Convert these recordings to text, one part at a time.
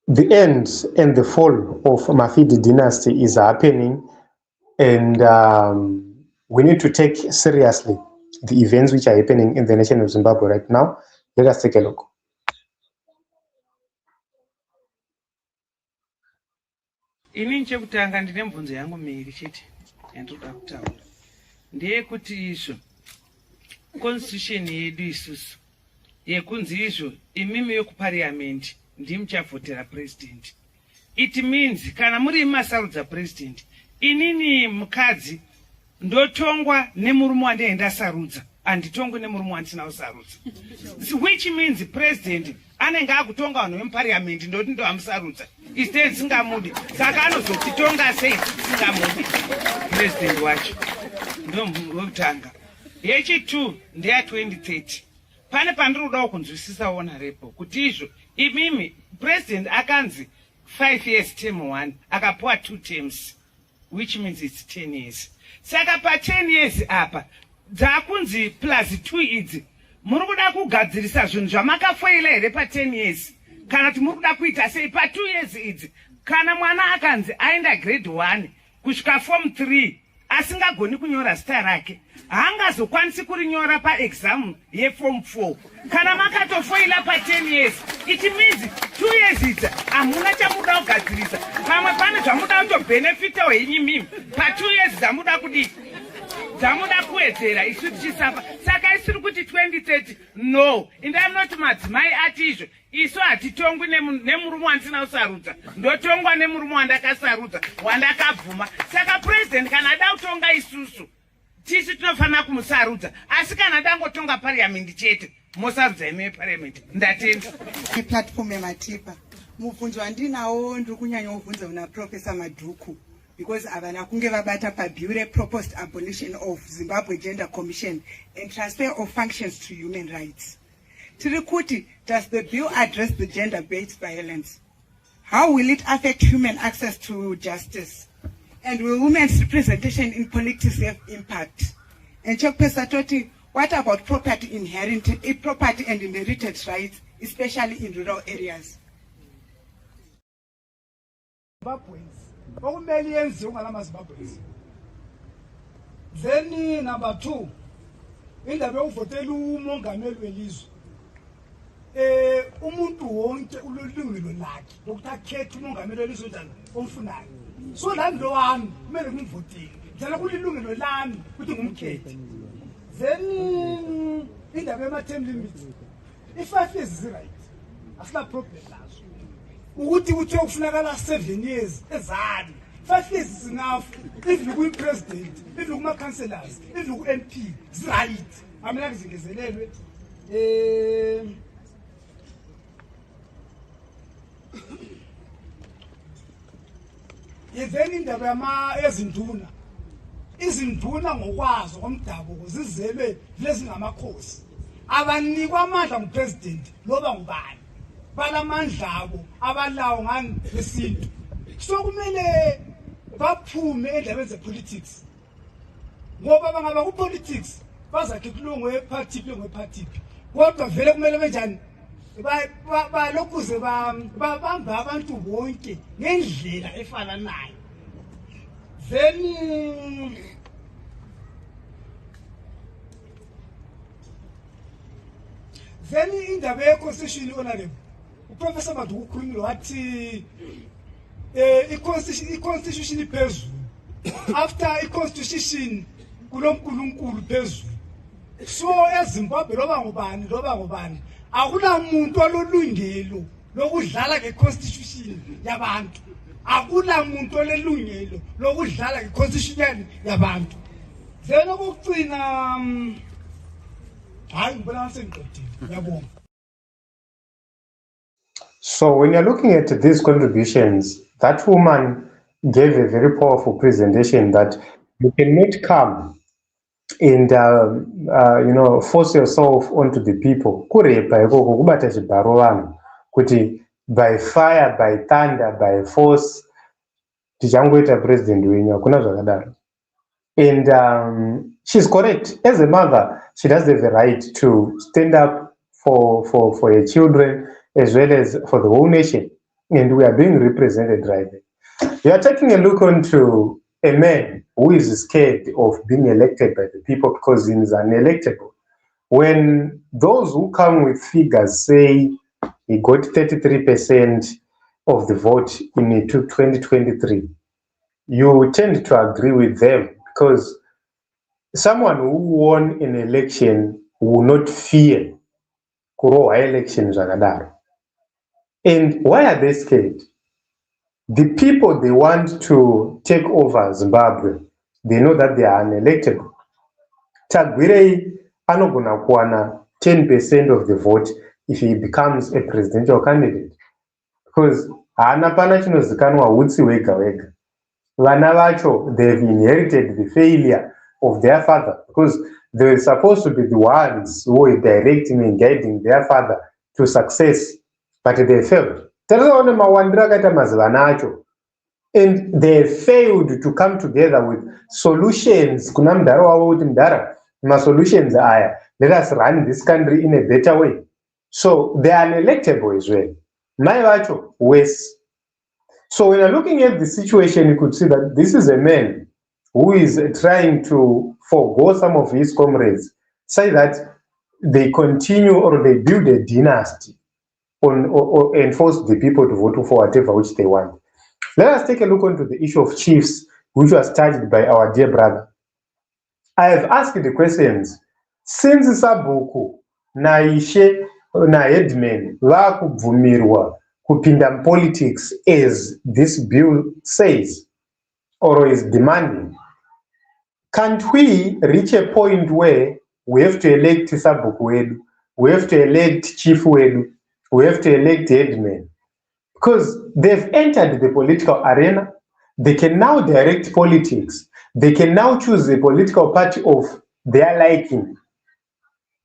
the end and the fall of Mafidi dynasty is happening, and we need to take seriously the events which are happening in the nation of Zimbabwe right now. Let us take a look. Ini chekutanga ndine mvunzo yangu mbiri chete yandoda kutaura ndeyekuti izvo constitution yedu isusu yekunzi izvo imimi yekuparliament ndimuchavhotera president. It means kana muri masarudza president, inini mukadzi ndotongwa nemurume wandaenda sarudza, anditongwe nemurume wandisina kusarudza, which means president anenge akutonga vanhu vemuparliament ndoti ndo amusarudza instead singamudi, saka anozotitonga sei singamudi president wacho. Ndokutanga. Yechi2 ndeya 2030. Pane pandirodawo kunzwisisa honorable kuti izvo imimi president akanzi 5 years term 1 akapuwa 2 terms, which means it's 10 years. Saka pa 10 years apa dzakunzi plus 2 idzi muri kuda kugadzirisa zvinhu zvamakafoila here pa 10 years kana kuti muri kuda kuita sei pa 2 years idzi. Kana mwana akanzi aenda grade 1 kusvika form 3 asingagoni kunyora zita rake, haangazokwanisi kurinyora pa exam yeform 4 kana makatofoila pa 10 years. It means 2 years idzi hamuna chamuda kugadzirisa, pamwe pane zvamuda kutobenefita henyu mimi pa 2 years dzamuda kudii, dzamuda kuwedzera isu tichisapa. Saka isiri kuti 2030 no, indanoti madzimai ati izvo isu hatitongwi nemurume wandisina kusarudza, ndotongwa nemurume wandakasarudza wandakabvuma. Saka president kana ada kutonga isusu tisu tinofanira kumusarudza, asi kana dangotonga parliament chete mosarudza ime parliament. Ndatenda platform yematipa mubvunzo wandinawo ndiri kunyanya kubvunza una Professor Madhuku because avana kunge vabata pabiure proposed abolition of Zimbabwe Gender Commission and transfer of functions to human rights. Tirikuti, does the bill address the gender-based violence? How will it affect human access to justice? And will women's representation in politics have impact? And Chokpesa Toti, what about property and inherited rights, especially in rural areas? Then number 2, in the way uvotela umongameli welizwe, umuntu wonke ulolungelo lakhe lokuthi akhethe umongameli welizwe njani omfunayo. So lami lo wami kumele ngimvotele, njalo kulilungelo lami ukuthi ngumkhethe. Then indaba yama-term limits, i-5 years is right, asina problem lazo. Ukuthi kuthiwe kufunakala 7 years ezani, 5 years is enough. If you win president, if you win councillors, if you win MP, it's right. I'm not going to say Yeveni indaba yama ezinduna. Izinduna ngokwazo komdabuko zizelwe lezi ngamakhosi. Abanikwa amandla ngupresident loba ngubani. Balamandla abo abalawo ngani lesintu. So kumele baphume endabeni zepolitics. Ngoba bangaba kupolitics bazathi kulungwe party kulungwe party. Kodwa vele kumele benjani? Balokuze babamba abantu bonke ngendlela efananayo. Then indaba ye-constitution honorable uProfessor Madhuku ukhulumile wathi i-constitution iphezulu. After i-constitution kulonkulunkulu phezulu. So eZimbabwe loba ngubani akulamuntu ololungelo lokudlala nge-constitution yabantu. Akulamuntu olelungelo lokudlala nge-constitution yabantu. Then okugcina hayi ngibona sengiqedile. Ngiyabonga. So when you're looking at these contributions, that woman gave a very powerful presentation that you cannot come and force yourself onto the people. Kurepa ikoko kubata chibharo vanhu kuti by fire, by thunder, by force tichangoita president wenyu, hakuna zvakadaro. And she's correct. As a mother, she does have a right to stand up for her children as well as for the whole nation. and we are being represented right there. You are taking a look onto a man who is scared of being elected by the people because he is unelectable. When those who come with figures say he got 33% of the vote in 2023, you tend to agree with them because someone who won an election will not fear kurohwa election zvakadaro. And why are they scared? The people they want to take over Zimbabwe, they know that they are unelectable. Tagwirei anogona kuwana 10% of the vote if he becomes a presidential candidate. Because haana pana chinozikanwa hutsi wega wega. Vana vacho, they've inherited the failure of their father because they were supposed to be the ones who were directing and guiding their father to success, but they failed. And they failed to come together with solutions. Solutions are, let us run this country in a better way. So they are unelectable as well. My worse. So when you're looking at the situation, you could see that this is a man who is trying to forego some of his comrades, say that they continue or they build a dynasty and force the people to vote for whatever which they want. Let us take a look into the issue of chiefs, which was started by our dear brother. I have asked the questions since Sabhuku, Naishe, Headman, Vakubvumirwa, kupinda politics as this bill says or is demanding. Can't we reach a point where we have to elect Sabhuku Wedu, we have to elect Chief Wedu, we have to elect Headman? Because they've entered the political arena, they can now direct politics, they can now choose a political party of their liking,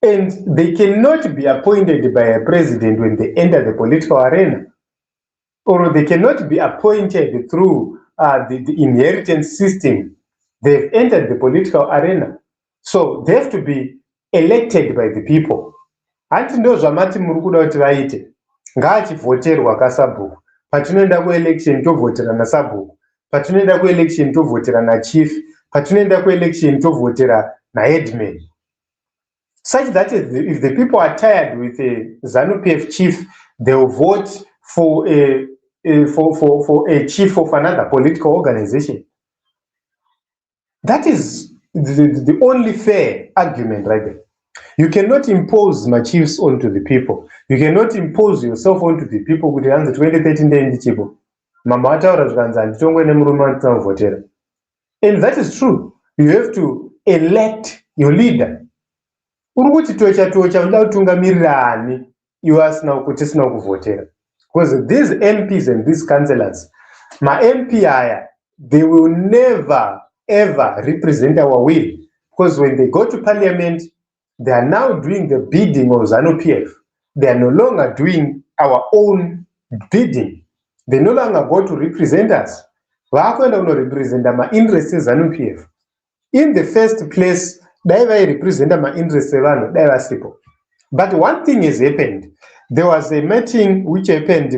and they cannot be appointed by a president when they enter the political arena, or they cannot be appointed through the inheritance system. They've entered the political arena, so they have to be elected by the people. Hati ndo zvamati muri kuda kuti vaite. Ngaachivoterwa kaSabhuku. Patinoenda kuelection tovotera naSabhuku. Patinoenda kuelection tovotera naChief. Patinoenda kuelection tovotera naHeadman. Such that if the people are tired with a ZANU-PF chief, they will vote for a chief of another political organization. That is the only fair argument right there. You cannot impose my chiefs onto the people. You cannot impose yourself onto the people with the 2013 indichibo. And that is true. You have to elect your leader. Because these MPs and these councillors, my MP, they will never ever represent our will. Because when they go to parliament, they are now doing the bidding of ZANU-PF. They are no longer doing our own bidding. They no longer go to represent us. Represent my interests in ZANU-PF. In the first place, they represent my interests in But one thing has happened. There was a meeting which happened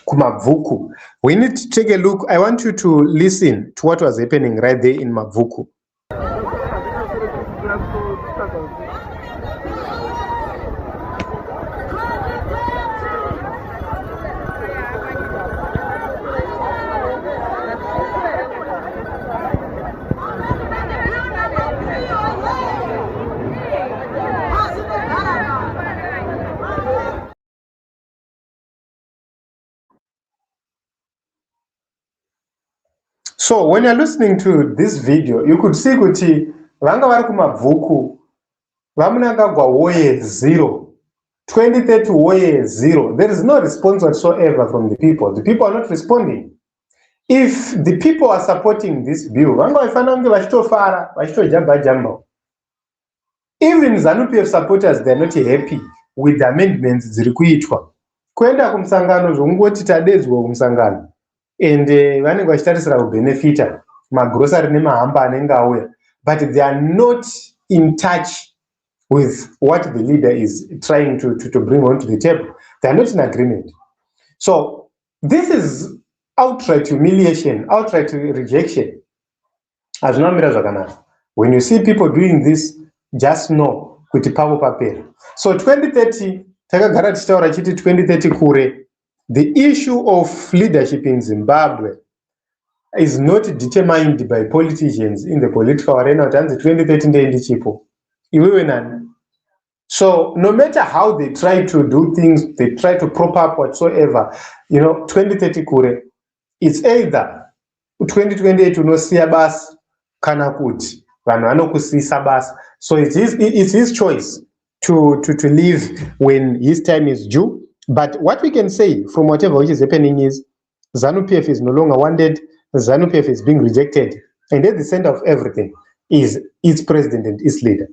Kumabvuku. We need to take a look. I want you to listen to what was happening right there in Mabvuku. So when you're listening to this video, you could see kuti vanga vari kumabvuku vamunangagwa woye 0, 2030 woye 0. There is no response whatsoever from the people. The people are not responding. If the people are supporting this bill, vanga vaifana kunge vachitofara vachitojamba jamba. Even ZANU-PF supporters, they are not happy with the amendments dziri kuitwa. Kuenda kumsangano zvongoti tadedzwa kumsangano. And vanenge vachitarisira kubenefita magrocery nemahamba anenge auya, but they are not in touch with what the leader is trying to bring onto the table. They are not in agreement. So this is outright humiliation, outright rejection. When you see people doing this, just know kuti pavo papera. So 2030, takagara tichitaura chiti 2030 kure, the issue of leadership in Zimbabwe is not determined by politicians in the political arena. 2030 ndiye chipo. Iwewe nani? So no matter how they try to do things, they try to prop up whatsoever, 2030 kure, it's either 2028 unosiya basi kana kuti vanhu vanokusisa basi. So it's his choice to leave when his time is due. But what we can say from whatever which is happening is ZANU-PF is no longer wanted, ZANU-PF is being rejected, and at the center of everything is its president and its leader.